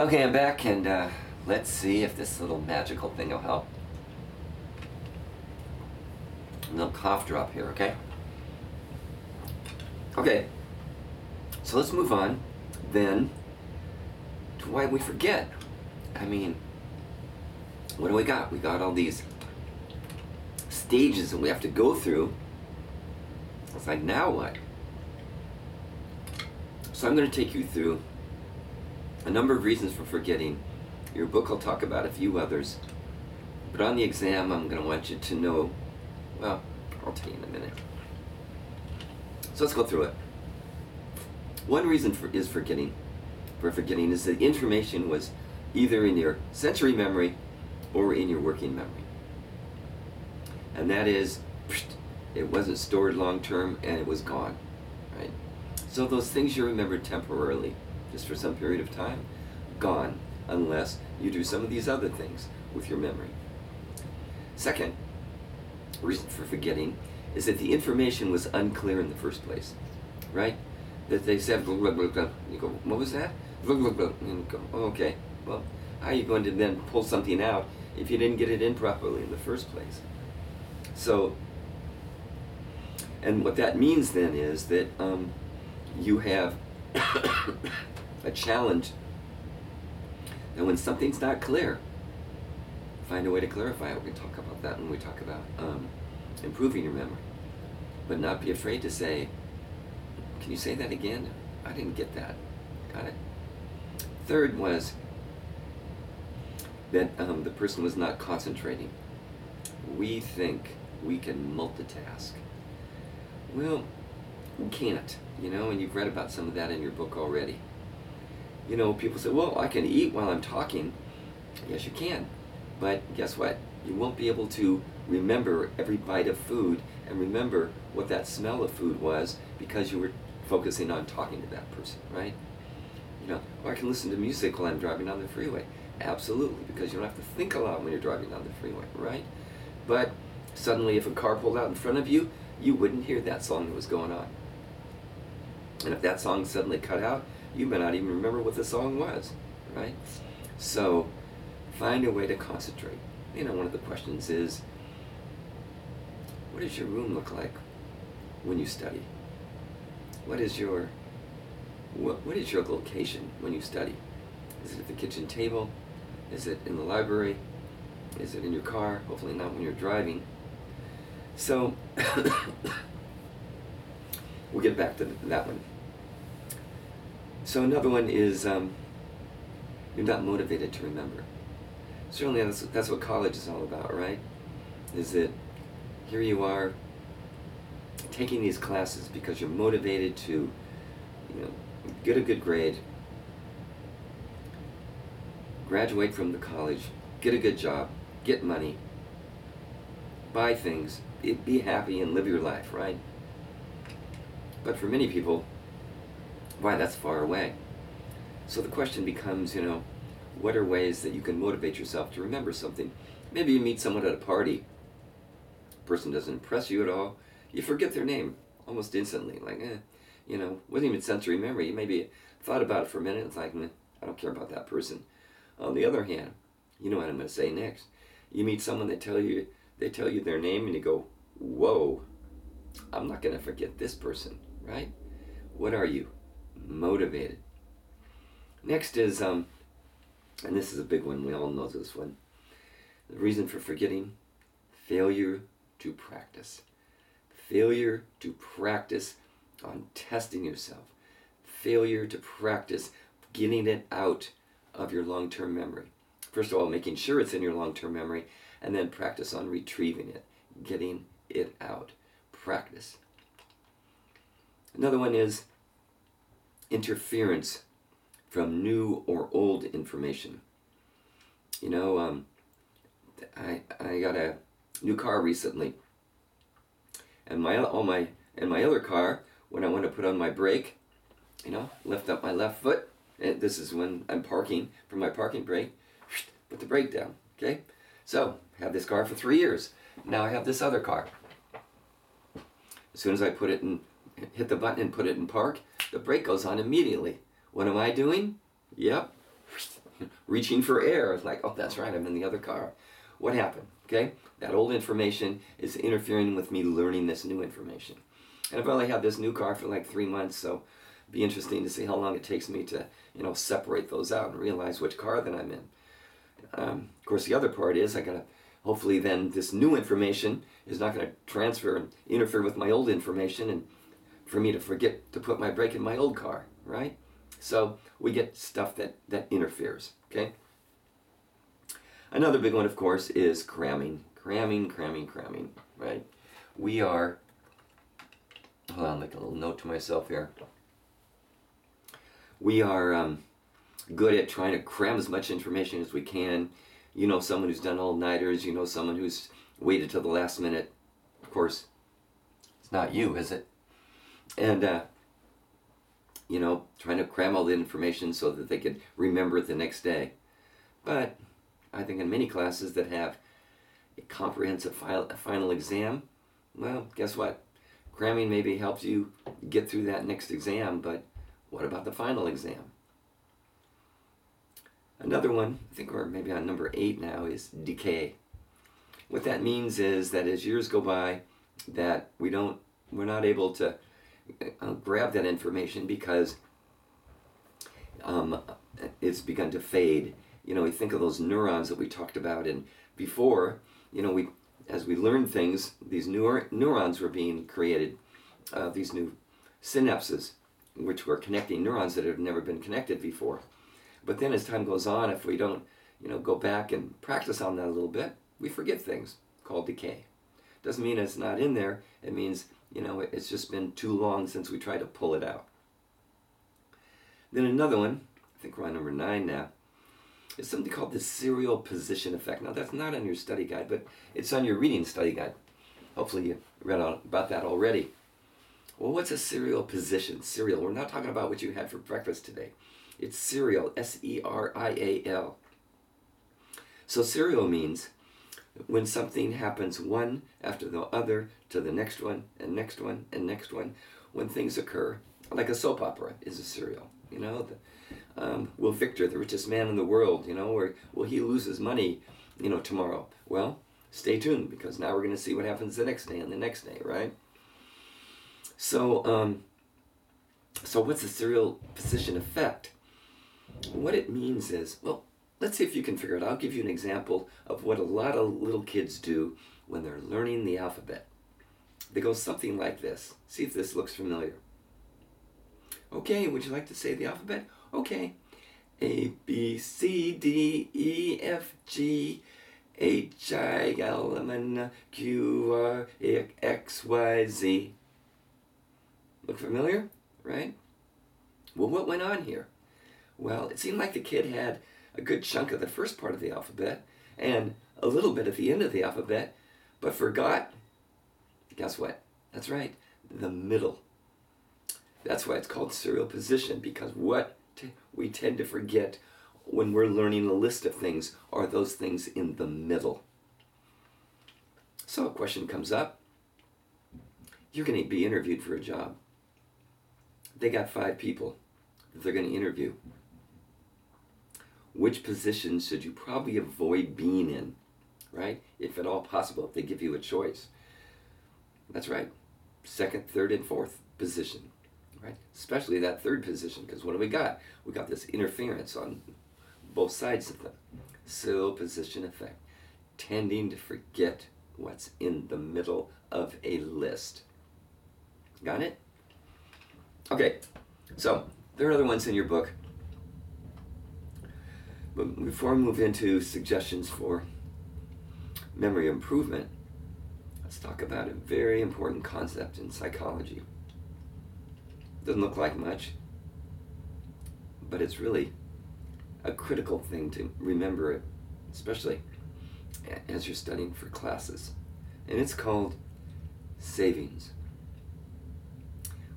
Okay, I'm back, and let's see if this little magical thing will help. A little cough drop here, okay? Okay, so let's move on then to why we forget. I mean, what do we got? We got all these stages that we have to go through. It's like, now what? So I'm going to take you through a number of reasons for forgetting. Your book will talk about a few others. But on the exam, I'm going to want you to know, well, I'll tell you in a minute. So let's go through it. One reason for forgetting is that information was either in your sensory memory or in your working memory. And that is, it wasn't stored long term and it was gone, right? So those things you remember temporarily, just for some period of time, gone, unless you do some of these other things with your memory. Second reason for forgetting is that the information was unclear in the first place, right? That they said, blah, blah, blah, blah. You go, what was that? Blah, blah, blah. And you go, oh, okay, well, how are you going to then pull something out if you didn't get it in properly in the first place? So, and what that means then is that you have a challenge, and when something's not clear, find a way to clarify it. We talk about that when we talk about improving your memory. But not be afraid to say, can you say that again? I didn't get that. Got it? Third was that the person was not concentrating. We think we can multitask. Well, we can't, and you've read about some of that in your book already. People say, well, I can eat while I'm talking. Yes, you can. But guess what? You won't be able to remember every bite of food and remember what that smell of food was because you were focusing on talking to that person, right? Or I can listen to music while I'm driving down the freeway. Absolutely, because you don't have to think a lot when you're driving down the freeway, right? But suddenly if a car pulled out in front of you, you wouldn't hear that song that was going on. And if that song suddenly cut out, you may not even remember what the song was, right? So find a way to concentrate. One of the questions is, what does your room look like when you study? What is your location when you study? Is it at the kitchen table? Is it in the library? Is it in your car? Hopefully not when you're driving. So we'll get back to that one. So another one is you're not motivated to remember. Certainly that's what college is all about, right? Is that here you are taking these classes because you're motivated to get a good grade, graduate from the college, get a good job, get money, buy things, be happy and live your life, right? But for many people, why, that's far away. So the question becomes, what are ways that you can motivate yourself to remember something? Maybe you meet someone at a party, the person doesn't impress you at all, you forget their name almost instantly, like, wasn't even sensory memory. You maybe thought about it for a minute, it's like, I don't care about that person. On the other hand, you know what I'm going to say next. You meet someone they tell you their name and you go, whoa, I'm not going to forget this person, right? What are you? Motivated. Next is, and this is a big one, we all know this one. The reason for forgetting, failure to practice. Failure to practice on testing yourself. Failure to practice getting it out of your long-term memory. First of all, making sure it's in your long-term memory, and then practice on retrieving it, getting it out. Practice. Another one is interference from new or old information. I got a new car recently, and my other car, when I want to put on my brake, lift up my left foot, and this is when I'm parking for my parking brake, put the brake down, okay? So, I had this car for 3 years. Now I have this other car. As soon as I hit the button and put it in park, the brake goes on immediately. What am I doing? Yep, reaching for air. It's like, oh, that's right, I'm in the other car. What happened? Okay, that old information is interfering with me learning this new information. And I've only had this new car for like 3 months, so it'd be interesting to see how long it takes me to, separate those out and realize which car that I'm in. Of course, the other part is I gotta, hopefully then this new information is not gonna transfer and interfere with my old information and for me to forget to put my brake in my old car, right? So we get stuff that interferes, okay? Another big one, of course, is cramming. Cramming, right? We are, hold on, make a little note to myself here. We are good at trying to cram as much information as we can. You know someone who's done all-nighters, you know someone who's waited till the last minute. Of course, it's not you, is it? And, trying to cram all the information so that they could remember it the next day. But I think in many classes that have a comprehensive final exam, well, guess what? Cramming maybe helps you get through that next exam, but what about the final exam? Another one, I think we're maybe on number 8 now, is decay. What that means is that as years go by, that we're not able to grab that information because it's begun to fade. We think of those neurons that we talked about, and before, as we learn things, these new neurons were being created, these new synapses, which were connecting neurons that had never been connected before. But then as time goes on, if we don't, go back and practice on that a little bit, we forget things, called decay. Doesn't mean it's not in there. It means, it's just been too long since we tried to pull it out. Then another one, I think we're on number 9 now, is something called the serial position effect. Now that's not on your study guide, but it's on your reading study guide. Hopefully you read about that already. Well, what's a serial position? Serial, we're not talking about what you had for breakfast today. It's serial, S-E-R-I-A-L. So serial means when something happens one after the other to the next one, and next one, and next one, when things occur, like a soap opera is a serial. Will Victor, the richest man in the world, or will he lose his money, tomorrow? Well, stay tuned, because now we're going to see what happens the next day and the next day, right? So, so what's the serial position effect? What it means is, well, let's see if you can figure it out. I'll give you an example of what a lot of little kids do when they're learning the alphabet. They go something like this. See if this looks familiar. Okay, would you like to say the alphabet? Okay. A, B, C, D, E, F, G, H, I, L, M, N, Q, R, X, Y, Z. Look familiar? Right? Well, what went on here? Well, it seemed like the kid had a good chunk of the first part of the alphabet and a little bit at the end of the alphabet, but forgot, guess what? That's right, the middle. That's why it's called serial position, because what we tend to forget when we're learning a list of things are those things in the middle. So a question comes up. You're going to be interviewed for a job. They got 5 people that they're going to interview. Which positions should you probably avoid being in, right? If at all possible, if they give you a choice. That's right. 2nd, 3rd, and 4th position, right? Especially that 3rd position, because what do we got? We got this interference on both sides of them. Serial position effect. Tending to forget what's in the middle of a list. Got it? Okay, so there are other ones in your book. But before I move into suggestions for memory improvement, let's talk about a very important concept in psychology. Doesn't look like much, but it's really a critical thing to remember it, especially as you're studying for classes. And it's called savings.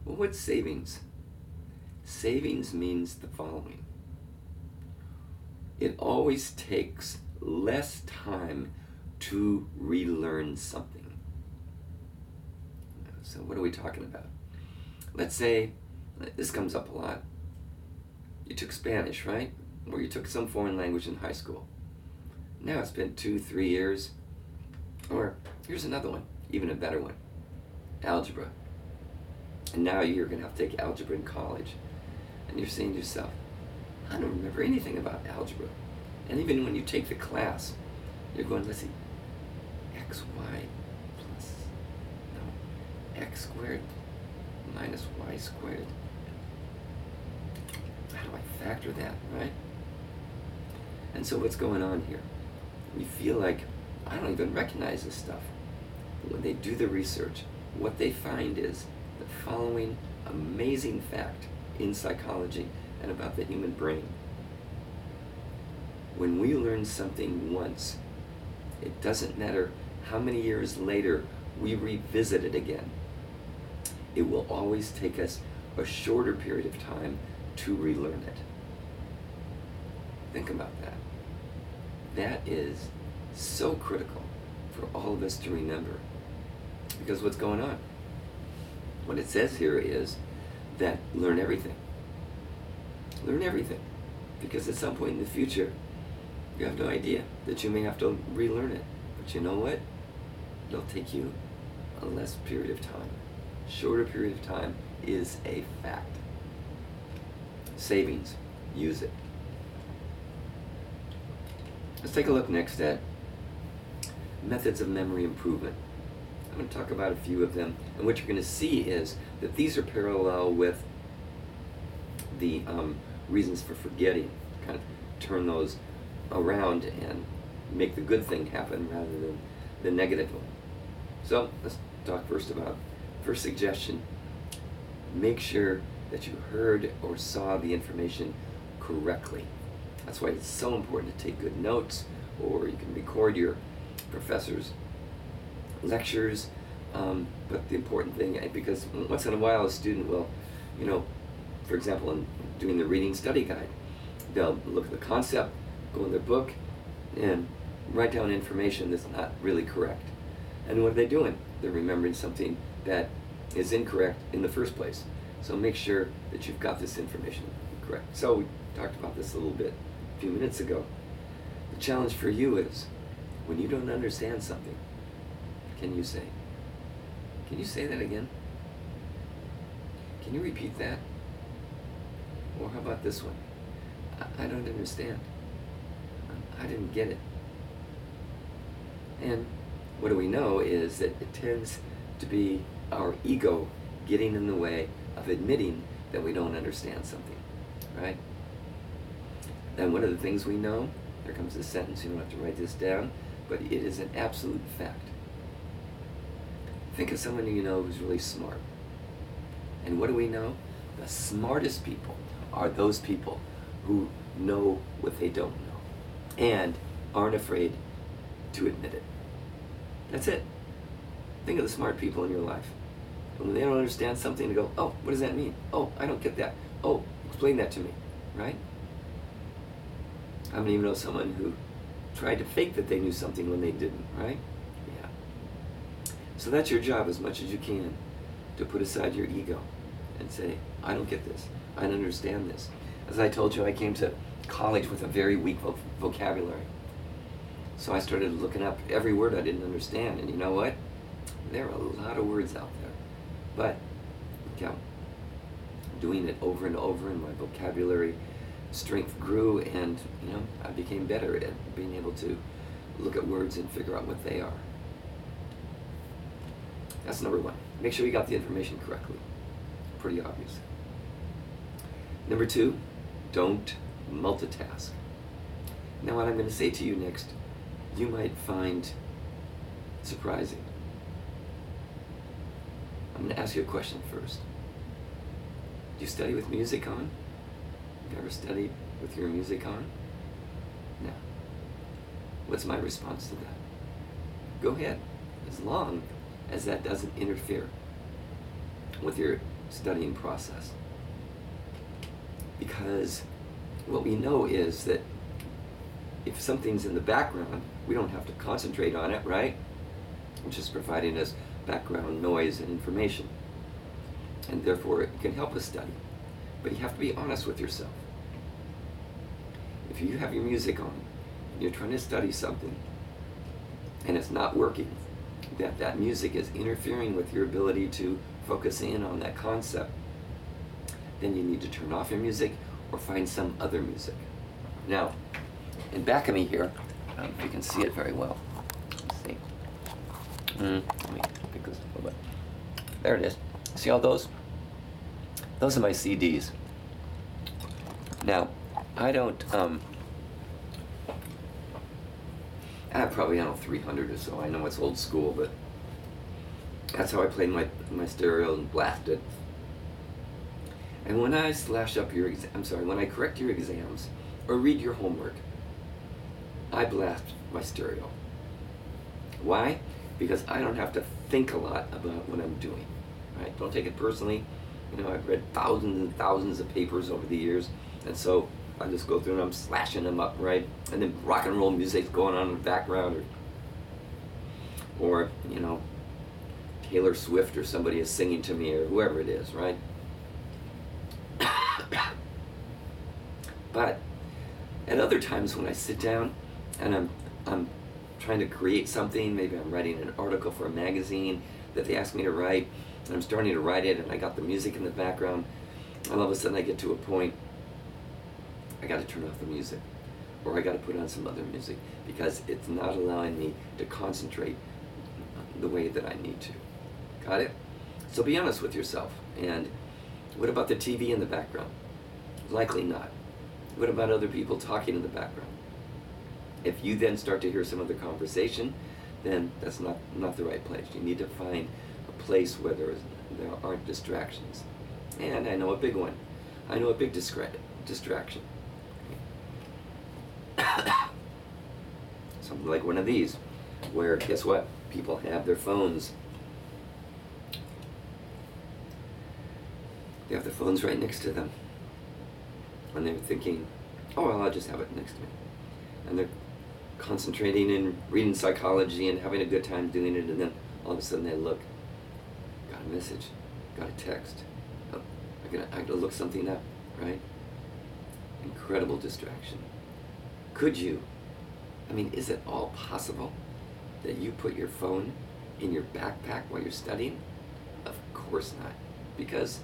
Well, what's savings? Savings means the following. It always takes less time to relearn something. So what are we talking about? Let's say, this comes up a lot. You took Spanish, right? or you took some foreign language in high school. Now it's been 2-3 years. Or here's another one, even a better one, algebra. And now you're going to have to take algebra in college. And you're saying to yourself, I don't remember anything about algebra. And even when you take the class, you're going, let's see, xy plus, no, x squared minus y squared. How do I factor that, right? And so what's going on here? We feel like, I don't even recognize this stuff. But when they do the research, what they find is the following amazing fact in psychology and about the human brain. When we learn something once, it doesn't matter how many years later we revisit it again. It will always take us a shorter period of time to relearn it. Think about that. That is so critical for all of us to remember. Because what's going on? What it says here is that learn everything. Learn everything. Because at some point in the future, you have no idea that you may have to relearn it. But you know what? It'll take you a less period of time. Shorter period of time is a fact. Savings. Use it. Let's take a look next at methods of memory improvement. I'm going to talk about a few of them, and what you're going to see is that these are parallel with the reasons for forgetting. Kind of turn those around and make the good thing happen rather than the negative one. So let's talk first about first suggestion. Make sure that you heard or saw the information correctly. That's why it's so important to take good notes, or you can record your professor's lectures. But the important thing, because once in a while a student will, for example, in doing the reading study guide, they'll look at the concept, go in their book, and write down information that's not really correct. And what are they doing? They're remembering something that is incorrect in the first place. So make sure that you've got this information correct. So we talked about this a little bit a few minutes ago. The challenge for you is, when you don't understand something, can you say that again? Can you repeat that? Or how about this one? I don't understand. I didn't get it. And what do we know is that it tends to be our ego getting in the way of admitting that we don't understand something, right? And one of the things we know, here comes this sentence, you don't have to write this down, but it is an absolute fact. Think of someone you know who's really smart. And what do we know? The smartest people are those people who know what they don't know and aren't afraid to admit it. That's it. Think of the smart people in your life. And when they don't understand something, they go, oh, what does that mean? Oh, I don't get that. Oh, explain that to me, right? How many of you know someone who tried to fake that they knew something when they didn't, right? Yeah. So that's your job as much as you can, to put aside your ego and say, I don't get this. I don't understand this. As I told you, I came to college with a very weak vocabulary. So I started looking up every word I didn't understand, and you know what? There are a lot of words out there. But, doing it over and over, and my vocabulary strength grew, and I became better at being able to look at words and figure out what they are. That's number one. Make sure you got the information correctly. Pretty obvious. Number two, don't multitask. Now what I'm going to say to you next, you might find surprising. I'm going to ask you a question first. Do you study with music on? Have you ever studied with your music on? No. What's my response to that? Go ahead, as long as that doesn't interfere with your studying process. Because what we know is that if something's in the background, we don't have to concentrate on it, right? Which is providing us background noise and information. And therefore, it can help us study. But you have to be honest with yourself. you have your music on, you're trying to study something, and it's not working, that music is interfering with your ability to focus in on that concept, then you need to turn off your music or find some other music. Now, in back of me here, I don't know if you can see it very well. Let's see. Let me pick this up a little bit. There it is. See all those? Those are my CDs. Now, I don't, I have probably, 300 or so. I know it's old school, but that's how I played my stereo and blast it. And when I when I correct your exams or read your homework, I blast my stereo. Why? Because I don't have to think a lot about what I'm doing. Right? Don't take it personally. I've read thousands and thousands of papers over the years, and so I just go through and I'm slashing them up, right? And then rock and roll music's going on in the background, or Taylor Swift or somebody is singing to me, or whoever it is, right? But at other times when I sit down and I'm trying to create something, maybe I'm writing an article for a magazine that they asked me to write, and I'm starting to write it, and I got the music in the background, and all of a sudden I get to a point, I got to turn off the music, or I got to put on some other music, because it's not allowing me to concentrate the way that I need to. Got it? So be honest with yourself. And what about the TV in the background? Likely not. What about other people talking in the background? If you then start to hear some other conversation, then that's not the right place. You need to find a place where there aren't distractions. And I know a big one. I know a big distraction. Something like one of these, where, guess what? People have their phones. They have their phones right next to them. And they're thinking, oh, well, I'll just have it next to me. And they're concentrating and reading psychology and having a good time doing it, and then all of a sudden they look, got a message, got a text, oh, I gotta look something up, right? Incredible distraction. Could you, is it all possible that you put your phone in your backpack while you're studying? Of course not, because,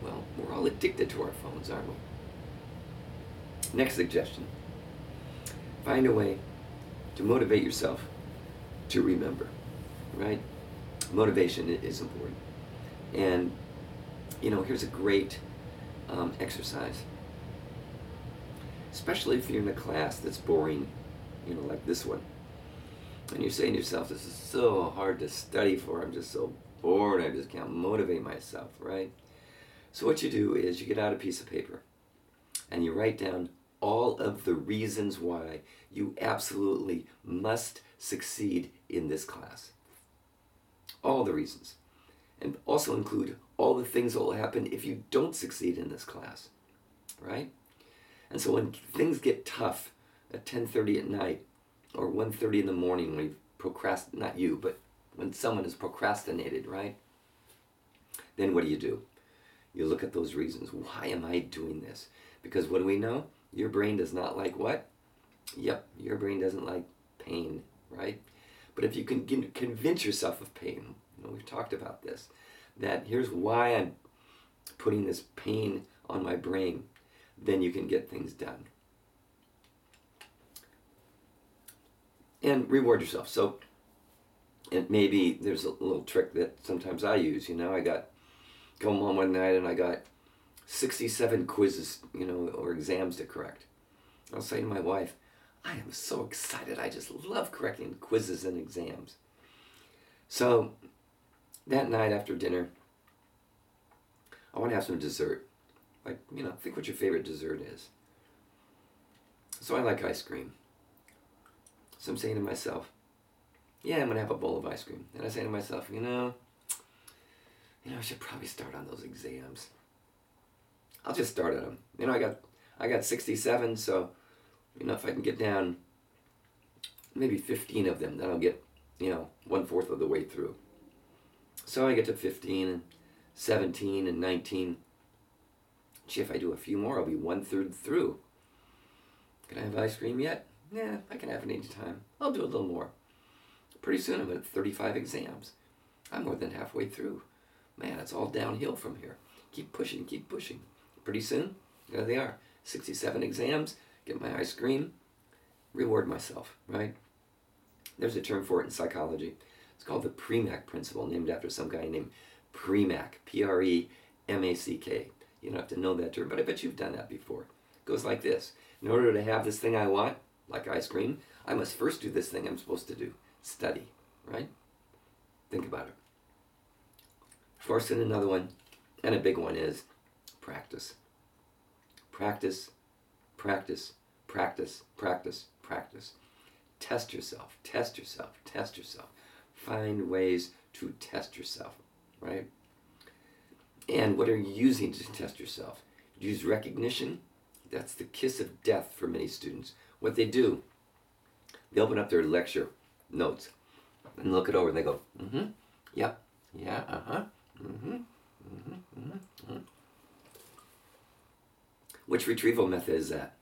well, we're all addicted to our phones, aren't we? Next suggestion, find a way to motivate yourself to remember, right? Motivation is important. And, here's a great exercise, especially if you're in a class that's boring, like this one. And you're saying to yourself, this is so hard to study for, I'm just so bored, I just can't motivate myself, right? So what you do is you get out a piece of paper and you write down all of the reasons why you absolutely must succeed in this class. All the reasons. And also include all the things that will happen if you don't succeed in this class, right? And so when things get tough at 10:30 at night or 1:30 in the morning, when you not you, but when someone has procrastinated, right? Then what do? You look at those reasons. Why am I doing this? Because what do we know? Your brain does not like what? Yep, your brain doesn't like pain, right? But if you can convince yourself of pain, we've talked about this, that here's why I'm putting this pain on my brain, then you can get things done. And reward yourself. So, and maybe there's a little trick that sometimes I use, I come home one night and I got 67 quizzes, or exams to correct. I'll say to my wife, I am so excited. I just love correcting quizzes and exams. So that night after dinner, I want to have some dessert. Like, think what your favorite dessert is. So I like ice cream. So I'm saying to myself, yeah, I'm going to have a bowl of ice cream. And I say to myself, I should probably start on those exams. I'll just start at them. I got 67, so, if I can get down maybe 15 of them, then I'll get, 1/4 of the way through. So I get to 15 and 17 and 19. Gee, if I do a few more, I'll be 1/3 through. Can I have ice cream yet? Nah, I can have it anytime. I'll do a little more. Pretty soon I'm at 35 exams. I'm more than halfway through. Man, it's all downhill from here. Keep pushing, keep pushing. Pretty soon, there they are. 67 exams, get my ice cream, reward myself, right? There's a term for it in psychology. It's called the Premack Principle, named after some guy named Premack, Premack. You don't have to know that term, but I bet you've done that before. It goes like this. In order to have this thing I want, like ice cream, I must first do this thing I'm supposed to do. Study, right? Think about it. Of course, and another one, and a big one, is practice. Practice, practice, practice, practice, practice. Test yourself, test yourself, test yourself. Find ways to test yourself, right? And what are you using to test yourself? Use recognition. That's the kiss of death for many students. What they do, they open up their lecture notes and look it over and they go, yep, yeah, Which retrieval method is that?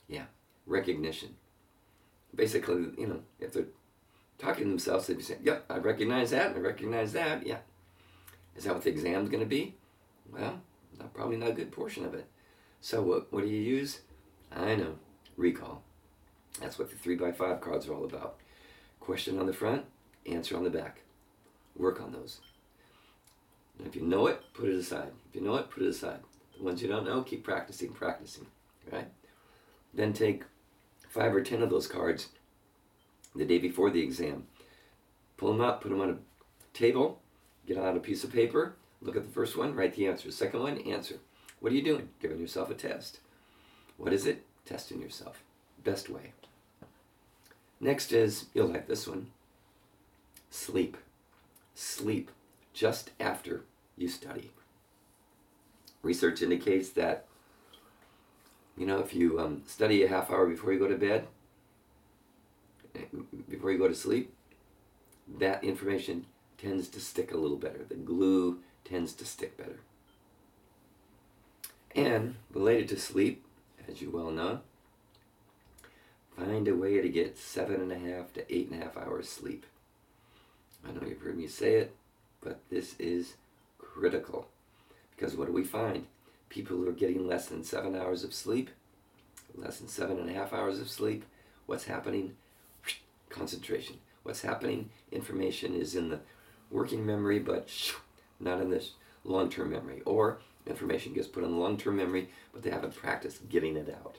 Yeah, recognition. Basically, if they're talking to themselves, they'd be saying, yep, I recognize that, and I recognize that, yeah. Is that what the exam's going to be? Well, probably not a good portion of it. So what do you use? I know, recall. That's what the 3x5 cards are all about. Question on the front, answer on the back. Work on those. And if you know it, put it aside. If you know it, put it aside. The ones you don't know, keep practicing, right? Then take 5 or 10 of those cards the day before the exam. Pull them up, put them on a table, get out a piece of paper, look at the first one, write the answer. Second one, answer. What are you doing? Giving yourself a test. What is it? Testing yourself. Best way. Next is, you'll like this one, sleep. Sleep just after you study. Research indicates that, if you study a half hour before you go to bed, before you go to sleep, that information tends to stick a little better. The glue tends to stick better. And related to sleep, as you well know, find a way to get 7.5 to 8.5 hours sleep. I know you've heard me say it, but this is critical. Because what do we find? People who are getting less than 7 hours of sleep, less than 7.5 hours of sleep, what's happening? Concentration. What's happening? Information is in the working memory, but not in this long-term memory. Or information gets put in the long-term memory, but they haven't practiced getting it out.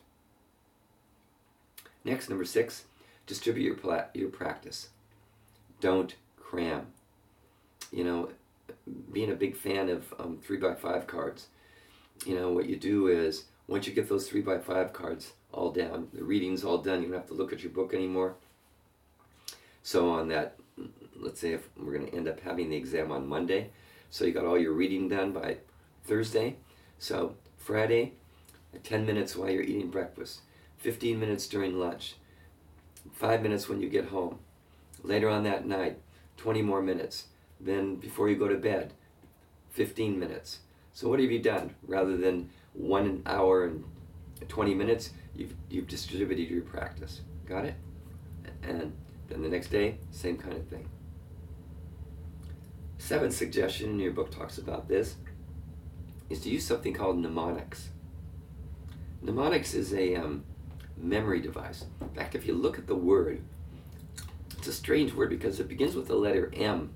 Next, number 6, distribute your practice. Don't cram. Being a big fan of 3x5 cards, what you do is, once you get those 3x5 cards all down, the reading's all done, you don't have to look at your book anymore. So on that, let's say if we're going to end up having the exam on Monday, so you got all your reading done by Thursday. So Friday, 10 minutes while you're eating breakfast, 15 minutes during lunch, 5 minutes when you get home. Later on that night, 20 more minutes. Then before you go to bed, 15 minutes. So what have you done? Rather than 1 hour and 20 minutes, you've distributed your practice. Got it? And then the next day, same kind of thing. 7th suggestion, in your book talks about this, is to use something called mnemonics. Mnemonics is a memory device. In fact, if you look at the word, it's a strange word because it begins with the letter M.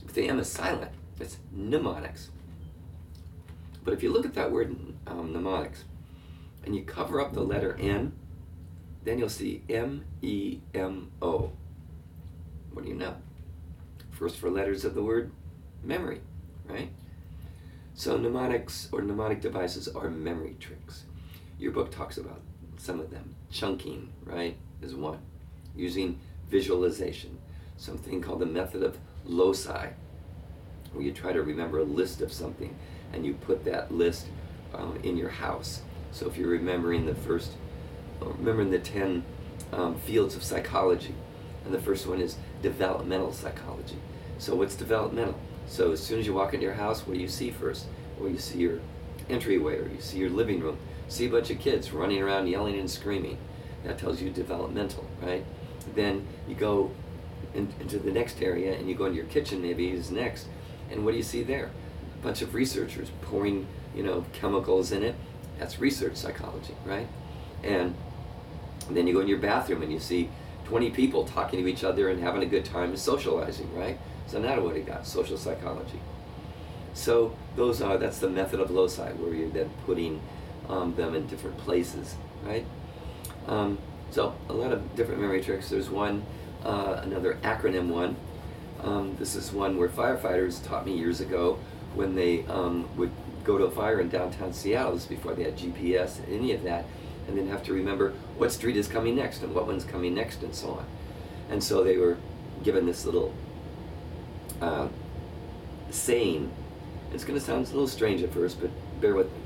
If the M is silent, it's mnemonics. But if you look at that word mnemonics and you cover up the letter N, then you'll see M-E-M-O. What do you know? First 4 letters of the word memory, right? So mnemonics or mnemonic devices are memory tricks. Your book talks about some of them. Chunking, right, is one. Using visualization, something called the method of loci, where you try to remember a list of something and you put that list in your house. So if you're remembering the 10 fields of psychology, and the first one is developmental psychology. So what's developmental? So as soon as you walk into your house, what do you see first? Well, you see your entryway, or you see your living room. See a bunch of kids running around yelling and screaming. That tells you developmental, right? Then you go into the next area, and you go into your kitchen, maybe is next, and what do you see there? A bunch of researchers pouring, chemicals in it. That's research psychology, right? And then you go in your bathroom and you see 20 people talking to each other and having a good time and socializing, right? So now what do you got? Social psychology. So that's the method of loci, where you're then putting them in different places, right? So a lot of different memory tricks. There's one, another acronym one. This is one where firefighters taught me years ago when they would go to a fire in downtown Seattle. This is before they had GPS, any of that, and then have to remember what street is coming next and what one's coming next and so on. And so they were given this little saying. It's going to sound a little strange at first, but bear with me.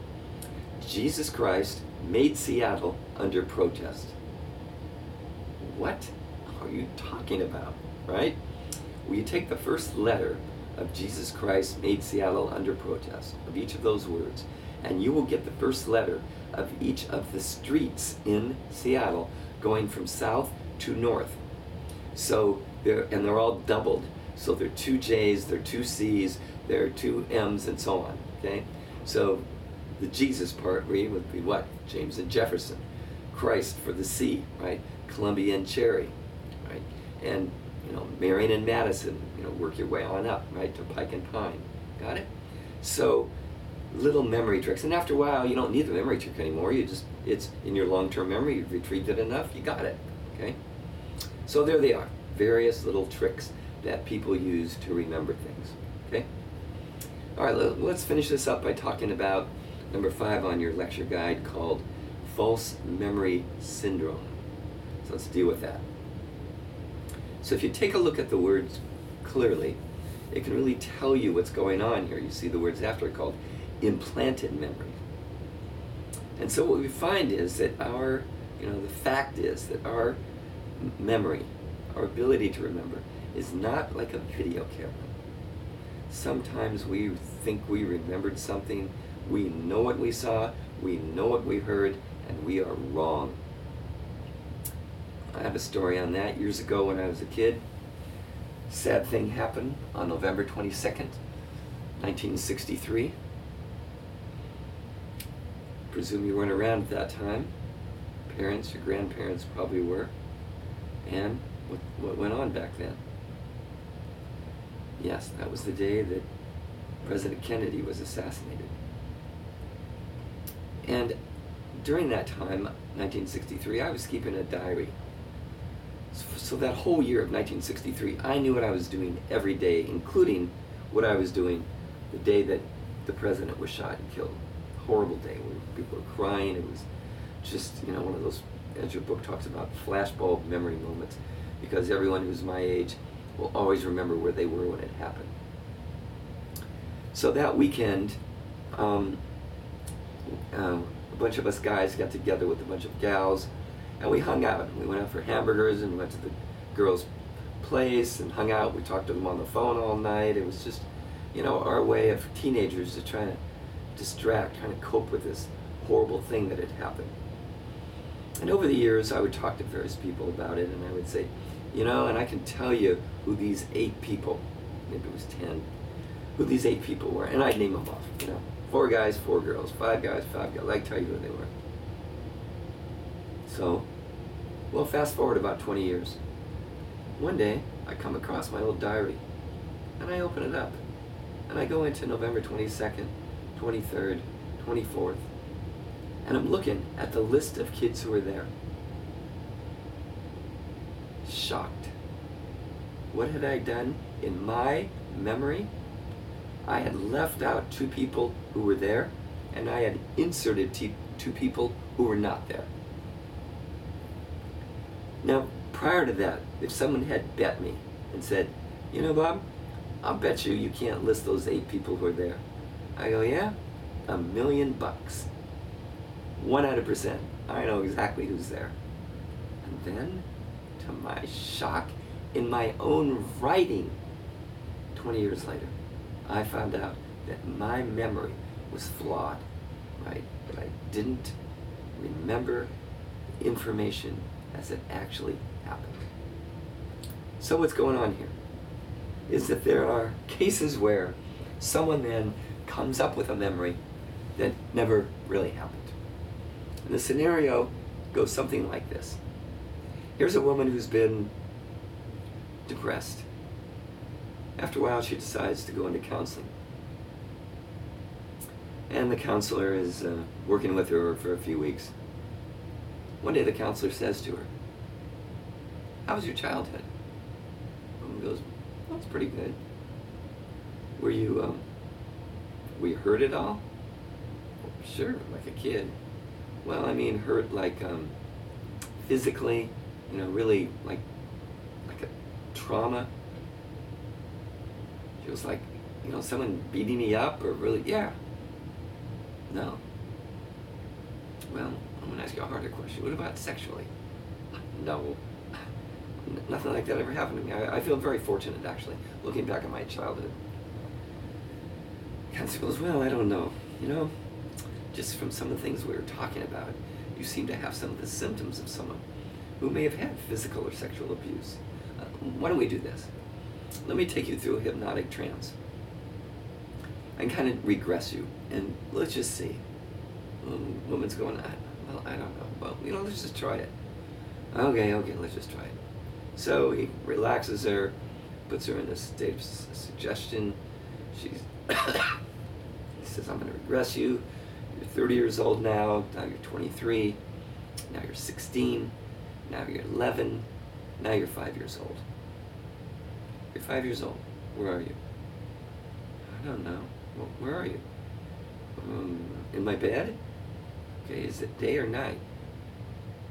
Jesus Christ made Seattle under protest. What are you talking about, right? Well, you take the first letter of Jesus Christ made Seattle under protest, of each of those words, and you will get the first letter of each of the streets in Seattle going from south to north. So they're all doubled. So there are 2 J's, there are 2 C's, there are 2 M's, and so on, okay? So the Jesus part would be what? James and Jefferson. Christ for the C, right? Columbia and Cherry, right? And, Marion and Madison, work your way on up, right, to Pike and Pine. Got it? So little memory tricks. And after a while, you don't need the memory trick anymore. It's in your long-term memory. You've retrieved it enough. You got it, okay? So there they are. Various little tricks that people use to remember things, okay? All right, let's finish this up by talking about number 5 on your lecture guide, called false memory syndrome. So let's deal with that. So if you take a look at the words clearly, it can really tell you what's going on here. You see the words after it called implanted memory. And so what we find is that the fact is that our memory, our ability to remember, is not like a video camera. Sometimes we think we remembered something, we know what we saw, we know what we heard, and we are wrong. I have a story on that. Years ago when I was a kid, sad thing happened on November 22nd, 1963. Presume you weren't around at that time. Parents, your grandparents probably were. And what went on back then? Yes, that was the day that President Kennedy was assassinated. And during that time, 1963, I was keeping a diary. So that whole year of 1963, I knew what I was doing every day, including what I was doing the day that the president was shot and killed. Horrible day where people were crying. It was just, one of those, as your book talks about, flashbulb memory moments, because everyone who's my age will always remember where they were when it happened. So that weekend, a bunch of us guys got together with a bunch of gals, and we hung out. We went out for hamburgers and went to the girls' place and hung out. We talked to them on the phone all night. It was just, our way of teenagers to try to distract, trying to cope with this horrible thing that had happened. And over the years, I would talk to various people about it, and I would say, and I can tell you who these 8 people, maybe it was 10, who these 8 people were, and I'd name them off, 4 guys, 4 girls, 5 guys, 5 girls, I'd tell you who they were. So, well, fast forward about 20 years. One day, I come across my old diary, and I open it up, and I go into November 22nd, 23rd, 24th, and I'm looking at the list of kids who were there. Shocked. What had I done? In my memory, I had left out 2 people who were there, and I had inserted 2 people who were not there. Now, prior to that, if someone had bet me and said, Bob, I'll bet you can't list those 8 people who are there. I go, yeah, $1 million. 100%. I know exactly who's there. And then, to my shock, in my own writing, 20 years later, I found out that my memory was flawed, right? That I didn't remember information as it actually happened. So what's going on here is that there are cases where someone then comes up with a memory that never really happened. And the scenario goes something like this. Here's a woman who's been depressed. After a while, she decides to go into counseling. And the counselor is working with her for a few weeks. One day the counselor says to her, "How was your childhood?" The woman goes, "Well, it's pretty good." Were you hurt at all?" "Well, sure, like a kid." "Well, I mean, hurt like physically, really like a trauma?" She was like, someone beating me up or really, yeah. "No." "Well, I'm going to ask you a harder question. What about sexually?" "No. Nothing like that ever happened to me. I feel very fortunate, actually, looking back at my childhood." Counselor goes, "Well, I don't know. Just from some of the things we were talking about, you seem to have some of the symptoms of someone who may have had physical or sexual abuse. Why don't we do this? Let me take you through a hypnotic trance and kind of regress you, and let's just see." Woman's going, "Well, I don't know. Well, let's just try it." Okay, let's just try it." So he relaxes her, puts her in a state of suggestion. He says, "I'm going to regress you. You're 30 years old now you're 23, now you're 16, now you're 11, now you're 5 years old. You're 5 years old. Where are you?" "I don't know." "Well, where are you?" "In my bed." "Okay, is it day or night?"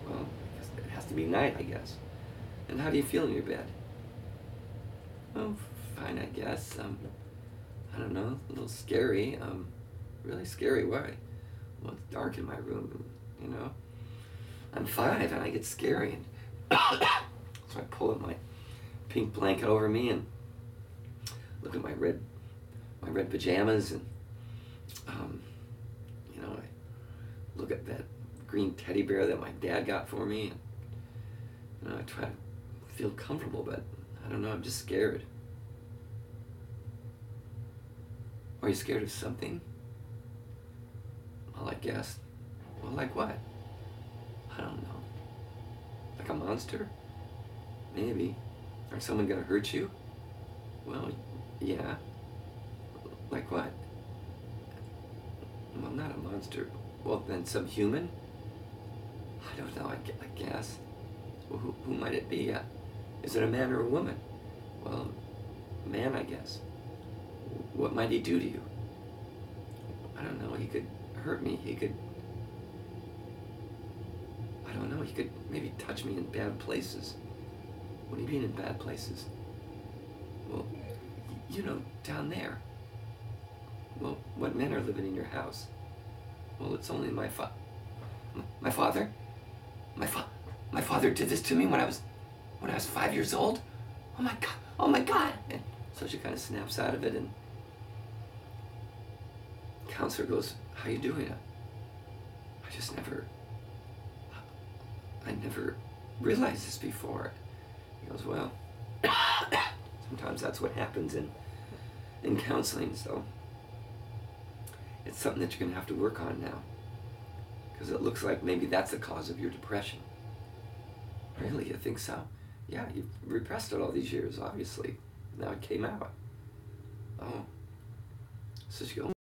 "Well, it has to be night, I guess." "And how do you feel in your bed?" "Oh, fine, I guess. I don't know, a little scary. Really scary. Why?" "Well, it's dark in my room, I'm 5 and I get scary." And so I pull up my pink blanket over me and look at my red pajamas, and I look at that green teddy bear that my dad got for me, and I try to feel comfortable, but I don't know, I'm just scared. "Are you scared of something?" "Well, I guess." "Well, like what?" "I don't know. Like a monster?" "Maybe." "Or someone gonna hurt you?" "Well, yeah." "Like what?" "Well, not a monster." "Well, then some human?" "I don't know, I guess." "Well, who might it be? Is it a man or a woman?" "Well, a man, I guess." "What might he do to you?" "I don't know, he could hurt me, he could maybe touch me in bad places." "What do you mean in bad places?" "Well, down there." "Well, what men are living in your house?" "Well, it's only my father. My father did this to me when I was 5 years old? Oh my God, oh my God." And so she kind of snaps out of it, and the counselor goes, "How you doing?" I never realized this before." He goes, "Well, sometimes that's what happens in counseling, so it's something that you're going to have to work on now, because it looks like maybe that's the cause of your depression." "Really? You think so?" "Yeah, you've repressed it all these years, obviously. Now it came out." "Oh." So she goes,